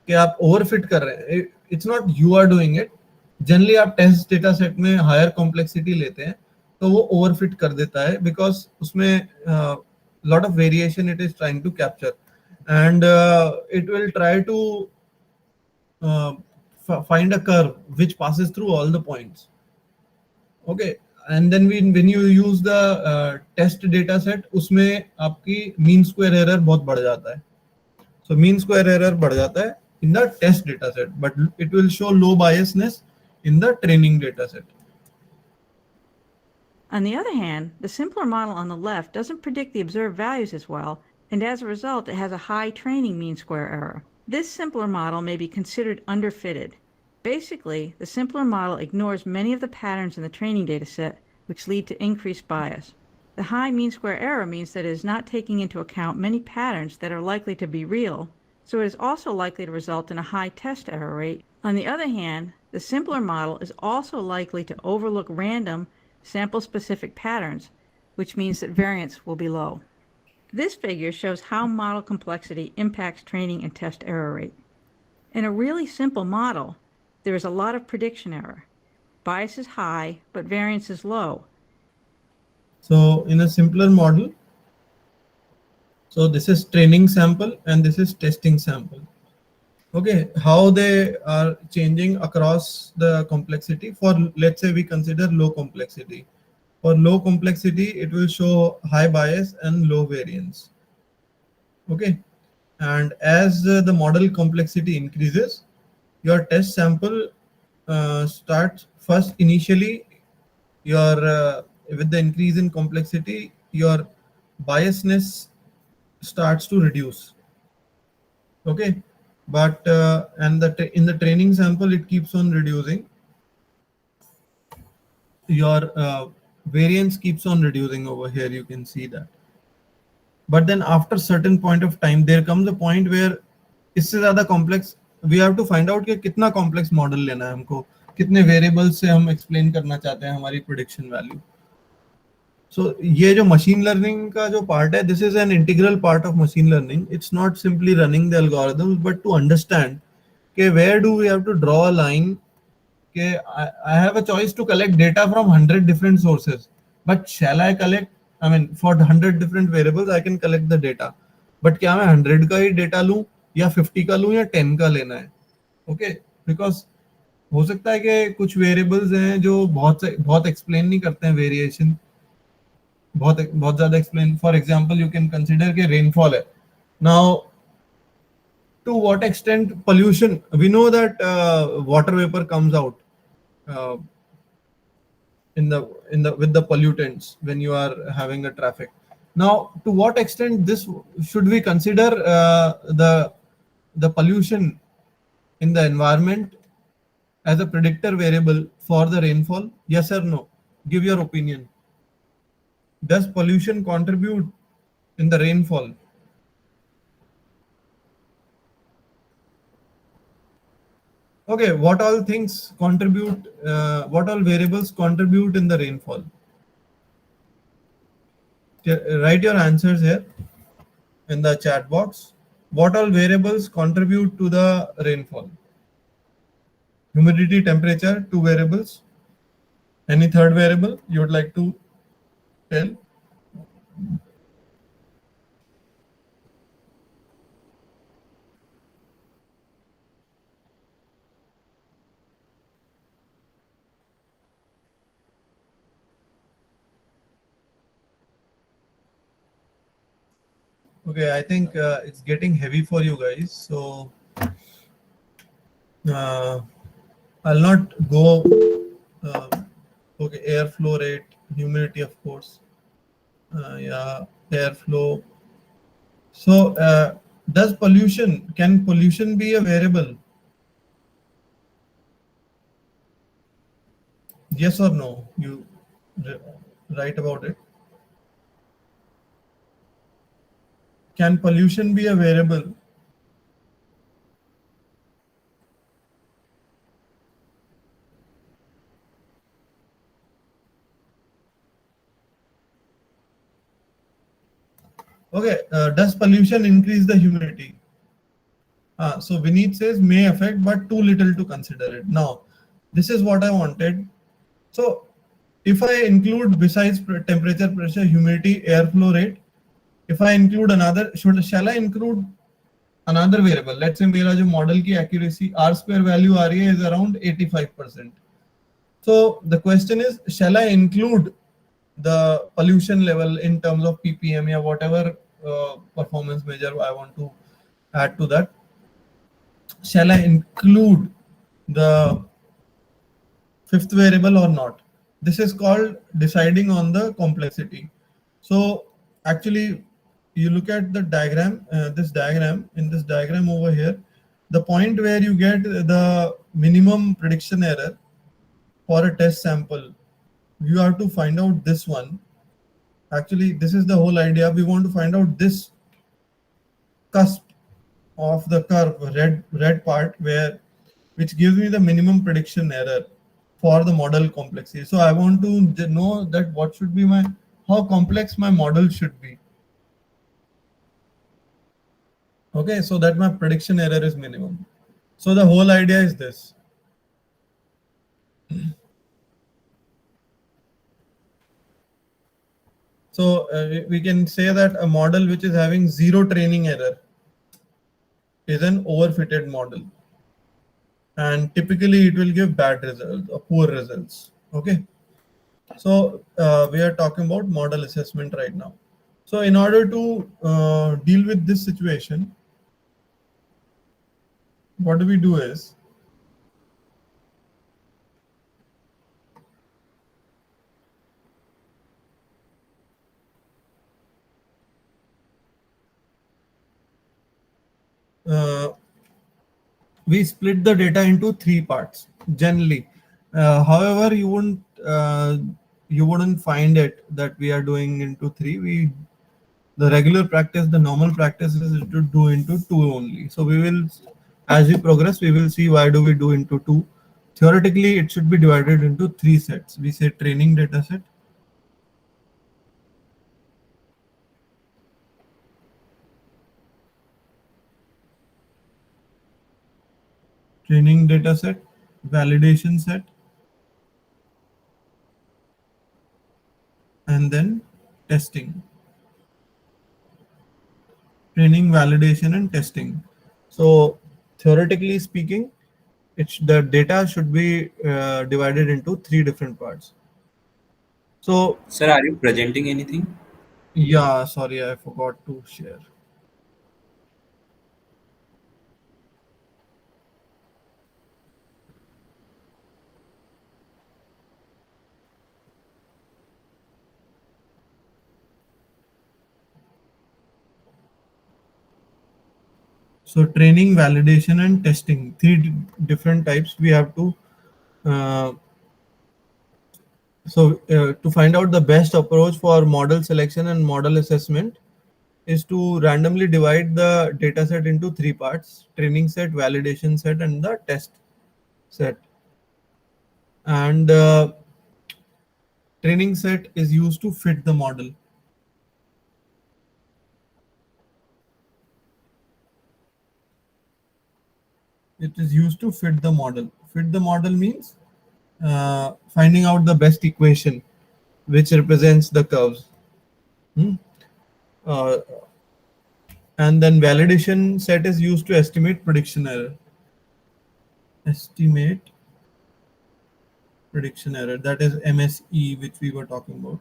कि आप overfit कर रहे हैं. It's not you are doing it. Generally आप टेस्ट डेटा सेट में हायर कॉम्प्लेक्सिटी लेते हैं तो वो ओवरफिट कर देता है, बिकॉज उसमें lot of variation it is trying to capture, and it will try to find a curve which passes through all the points. Okay, and then when you use the test data set, उसमें आपकी mean square error बहुत बढ़ जाता है. So mean square error बढ़ जाता है in the test data set, but it will show low biasness in the training data set. On the other hand, the simpler model on the left doesn't predict the observed values as well, and as a result, it has a high training mean square error. This simpler model may be considered underfitted. Basically, the simpler model ignores many of the patterns in the training data set, which lead to increased bias. The high mean square error means that it is not taking into account many patterns that are likely to be real, so it is also likely to result in a high test error rate. On the other hand, the simpler model is also likely to overlook random, sample-specific patterns, which means that variance will be low. This figure shows how model complexity impacts training and test error rate. In a really simple model, there is a lot of prediction error. Bias is high, but variance is low. So in a simpler model, so this is training sample and this is testing sample. Okay, how they are changing across the complexity. For, let's say we consider low complexity. For low complexity, it will show high bias and low variance. Okay, and as the model complexity increases, your test sample starts first initially. Your with the increase in complexity, your biasness starts to reduce. Okay, but and in the training sample it keeps on reducing. Your variance keeps on reducing over here, you can see that. But then after certain point of time, there comes a point where इससे ज्यादा complex, we have to find out कि कितना complex model लेना है हमको, कितने variables से हम एक्सप्लेन करना चाहते हैं हमारी प्रेडिक्शन वैल्यू. सो ये जो मशीन लर्निंग का जो पार्ट है, this is an integral part of machine learning. It's not simply running the algorithms, but to understand कि where do we have to draw a line, कि I have a choice to collect data from 100 different sources, but shall I collect, I mean for 100 different variables I can collect the data, but क्या मैं 100 का ही data लूं या 50 का लूं या 10 का लेना है. ओके, बिकॉज हो सकता है कि कुछ वेरिएबल्स हैं जो बहुत एक्सप्लेन नहीं करते हैं वेरिएशन, बहुत बहुत ज्यादा explain. For example you can consider कि रेनफॉल है. Now to what extent pollution, we know that water vapor comes out uh, in the with the pollutants when you are having a traffic. Now to what extent this should we consider the pollution in the environment as a predictor variable for the rainfall? Yes or no? Give your opinion. Does pollution contribute in the rainfall? Okay, what all things contribute, what all variables contribute in the rainfall? Write your answers here in the chat box. What all variables contribute to the rainfall? Humidity, temperature, two variables. Any third variable you would like to tell? Okay, I think it's getting heavy for you guys, so uh, I'll not go. Uh, okay, airflow rate, humidity, of course. Yeah, airflow. So, can pollution be a variable? Yes or no? You write about it. Can pollution be a variable? Okay, does pollution increase the humidity? So Vineet says may affect, but too little to consider it. Now, this is what I wanted. So if I include besides temperature, pressure, humidity, airflow rate, if I include another, shall I include another variable? Let's say मेरा जो model की accuracy R square value आ रही है is around 85%. So the question is, shall I include the pollution level in terms of ppm or whatever performance measure I want to add to that? Shall I include the fifth variable or not? This is called deciding on the complexity. So actually, you look at the diagram, in this diagram over here, the point where you get the minimum prediction error for a test sample, you have to find out this one. Actually, this is the whole idea. We want to find out this cusp of the curve, red part, which gives me the minimum prediction error for the model complexity. So I want to know that what should be how complex my model should be. Okay, so that my prediction error is minimum. So the whole idea is this. So we can say that a model which is having zero training error is an overfitted model, and typically it will give bad results or poor results. Okay, so we are talking about model assessment right now. So in order to deal with this situation, what do we do is, we split the data into three parts generally. However, you wouldn't find it that we are doing into three. The regular practice, the normal practice is to do into two only. So we will, as we progress, we will see why do we do into two. Theoretically, it should be divided into three sets. We say training data set, validation set, and then testing. Training, validation, and testing. So theoretically speaking, the data should be divided into three different parts. So Sir, are you presenting anything? yeah, sorry, I forgot to share. So training, validation, and testing, three different types we have to. To find out the best approach for model selection and model assessment is to randomly divide the data set into three parts: training set, validation set, and the test set. And training set is used to fit the model. It is used to fit the model. Fit the model means finding out the best equation which represents the curves. Uh, and then validation set is used to estimate prediction error. Estimate prediction error, that is MSE, which we were talking about.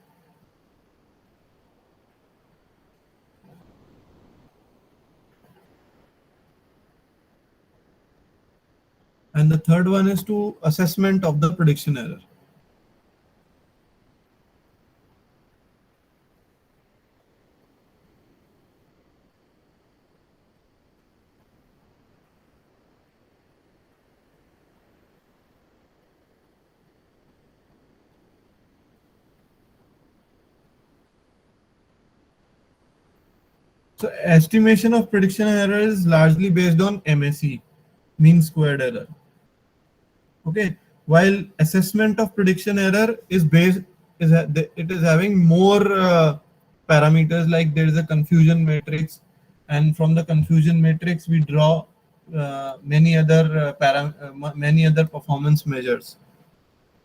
And the third one is to assessment of the prediction error. So estimation of prediction error is largely based on MSE, mean squared error. Okay, while assessment of prediction error is having more parameters, like there is a confusion matrix, and from the confusion matrix we draw many other performance measures.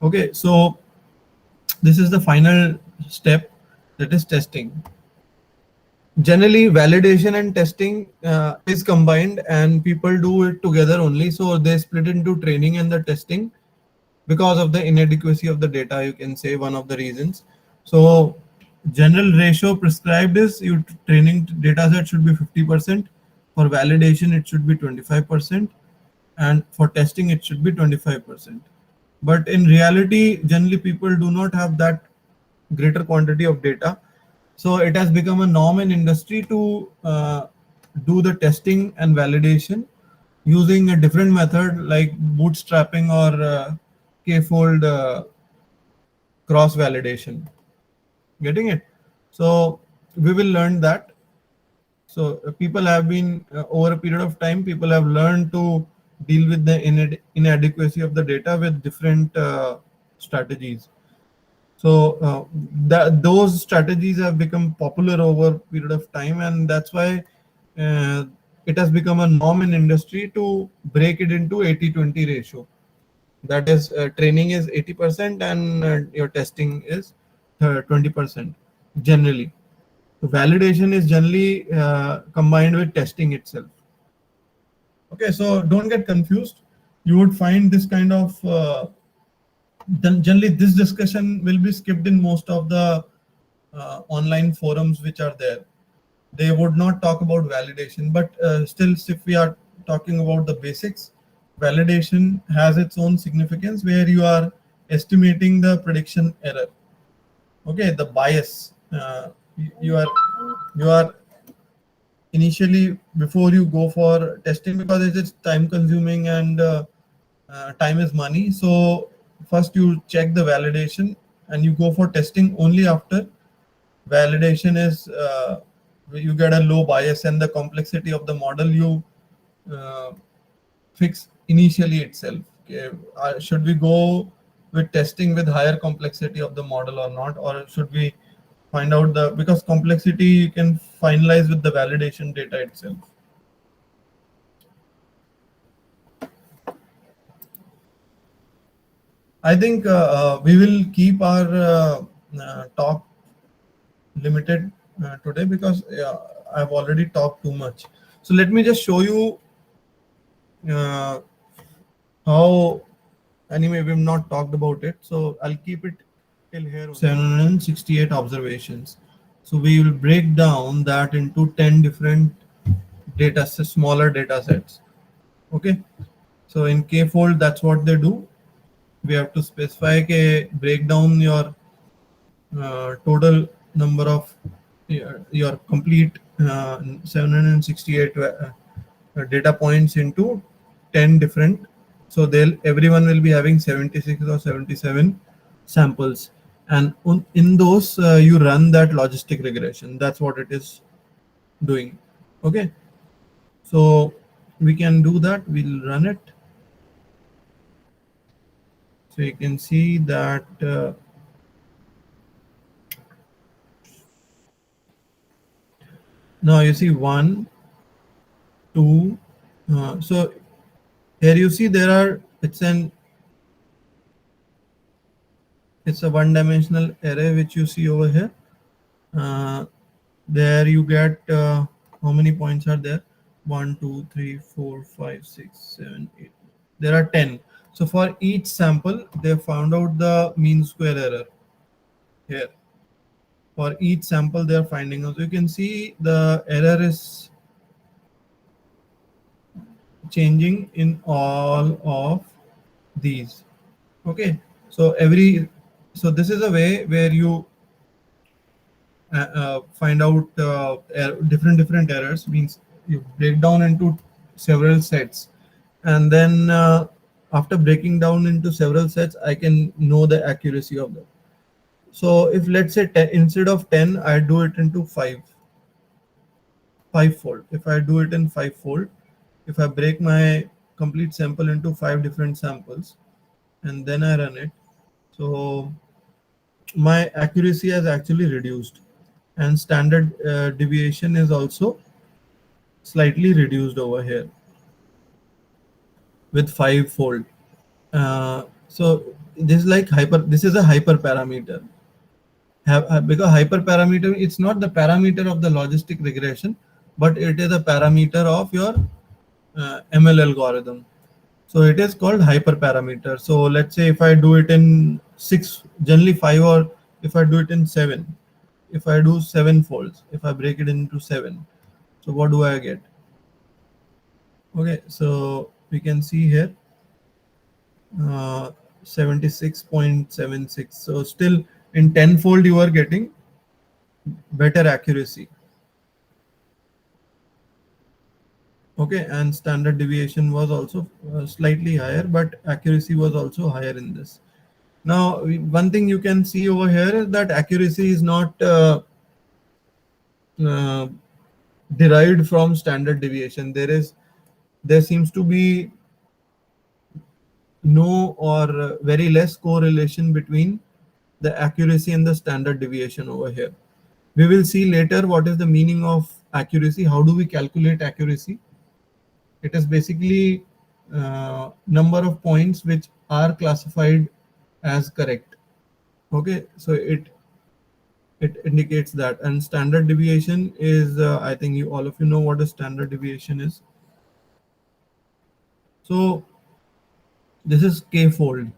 Okay, so this is the final step, that is testing. Generally validation and testing is combined, and people do it together only, so they split into training and the testing because of the inadequacy of the data, you can say, one of the reasons. So general ratio prescribed is your training data set should be 50%, for validation it should be 25%, and for testing it should be 25%. But in reality, generally people do not have that greater quantity of data, so it has become a norm in industry to do the testing and validation using a different method like bootstrapping or k-fold cross validation. Getting it? So we will learn that. So people have been over a period of time, people have learned to deal with the inadequacy of the data with different strategies. So those strategies have become popular over a period of time, and that's why uh, it has become a norm in industry to break it into 80-20 ratio. That is, training is 80% and your testing is 20% generally. So validation is generally combined with testing itself. Okay, so don't get confused. You would find this kind of then generally this discussion will be skipped in most of the online forums which are there. They would not talk about validation, but still, if we are talking about the basics, validation has its own significance where you are estimating the prediction error. Okay, the bias. You are initially, before you go for testing, because it is time consuming and time is money. So first you check the validation and you go for testing only after validation is you get a low bias and the complexity of the model you uh, fix initially itself. Okay, should we go with testing with higher complexity of the model or not, or should we find out the, because complexity you can finalize with the validation data itself. I think we will keep our talk limited today because I've already talked too much. So let me just show you uh, how, anyway we've not talked about it, so I'll keep it till here. 768 observations. So we will break down that into 10 different data sets, smaller data sets. Okay, so in k-fold that's what they do. We have to specify a break down your total number of your complete 768 data points into 10 different, so they'll everyone will be having 76 or 77 samples, and in those you run that logistic regression. That's what it is doing. Okay, so we can do that. We'll run it. So you can see that now you see 1, 2. So here you see there are, it's a one-dimensional array which you see over here. There you get how many points are there? 1, 2, 3, 4, 5, 6, 7, 8. There are 10. So for each sample, they found out the mean square error here. For each sample, they are finding out. So you can see the error is changing in all of these. Okay, so this is a way where you find out different errors. Means you break down into several sets, and then after breaking down into several sets, I can know the accuracy of them. So if let's say 10, instead of 10 I do it into 5-fold. If I do it in 5-fold, if I break my complete sample into 5 different samples and then I run it, so my accuracy has actually reduced. and standard deviation is also slightly reduced over here with 5-fold. So this is like this is a hyperparameter. Because hyperparameter, it's not the parameter of the logistic regression, but it is a parameter of your ML algorithm. So it is called hyperparameter. So let's say if I do it in 6, generally 5, or if I do it in 7, if I do 7 folds, if I break it into 7, so what do I get? Okay, so we can see here 76.76. So still in 10-fold you are getting better accuracy. Okay, and standard deviation was also slightly higher, but accuracy was also higher in this. Now, one thing you can see over here is that accuracy is not derived from standard deviation. There seems to be no or very less correlation between the accuracy and the standard deviation over here. We will see later what is the meaning of accuracy. How do we calculate accuracy? It is basically number of points which are classified as correct. Okay, so it indicates that. And standard deviation is I think all of you know what a standard deviation is. So this is k-fold,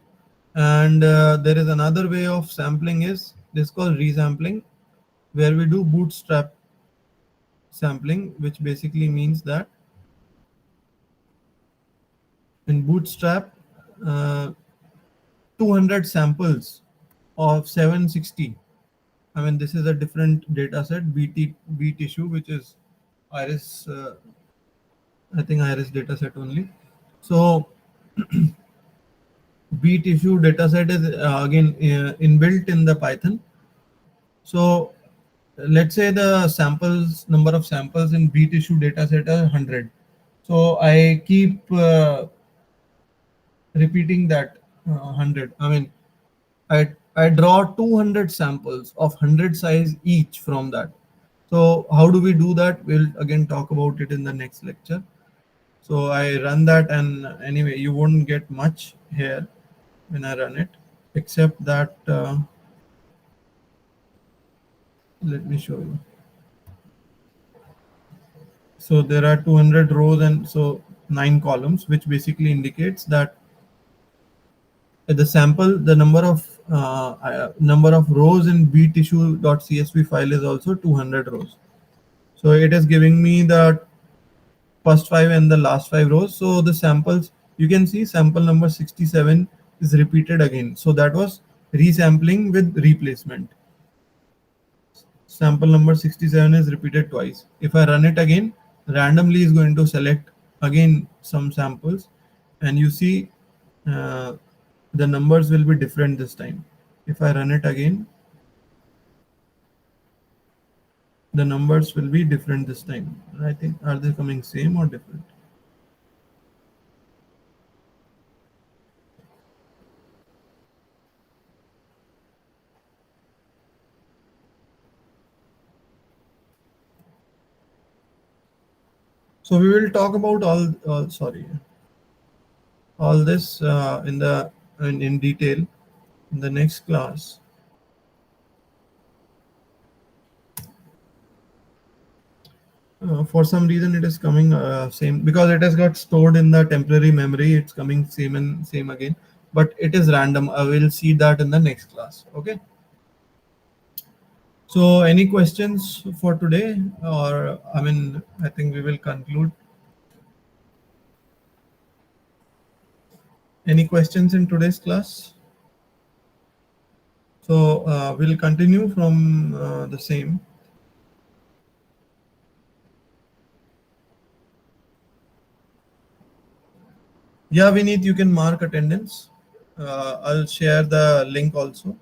and there is another way of sampling is this called resampling, where we do bootstrap sampling, which basically means that in bootstrap 200 samples of 760. I mean, this is a different data set, B tissue, which is iris, I think iris data set only. So B tissue data set is again inbuilt in the Python. So let's say the number of samples in B tissue data set are 100. So I keep repeating that 100. I mean, I draw 200 samples of 100 size each from that. So how do we do that? We'll again talk about it in the next lecture. So I run that, and anyway, you won't get much here when I run it, except that let me show you. So there are 200 rows and so 9 columns, which basically indicates that the sample, the number of rows in btissue.csv file is also 200 rows. So it is giving me the first 5 and the last 5 rows. So the samples, you can see sample number 67 is repeated again. So that was resampling with replacement. Sample number 67 is repeated twice. If I run it again, randomly is going to select again some samples, and you see the numbers will be different this time. If I run it again, the numbers will be different this time. I think, are they coming same or different? So we will talk about all this in detail in the next class. For some reason it is coming same, because it has got stored in the temporary memory. It's coming same and same again, but it is random. I will see that in the next class. Okay. So any questions for today, or I mean, I think we will conclude. Any questions in today's class? So we'll continue from the same. Yeah, Vineet, you can mark attendance. I'll share the link also.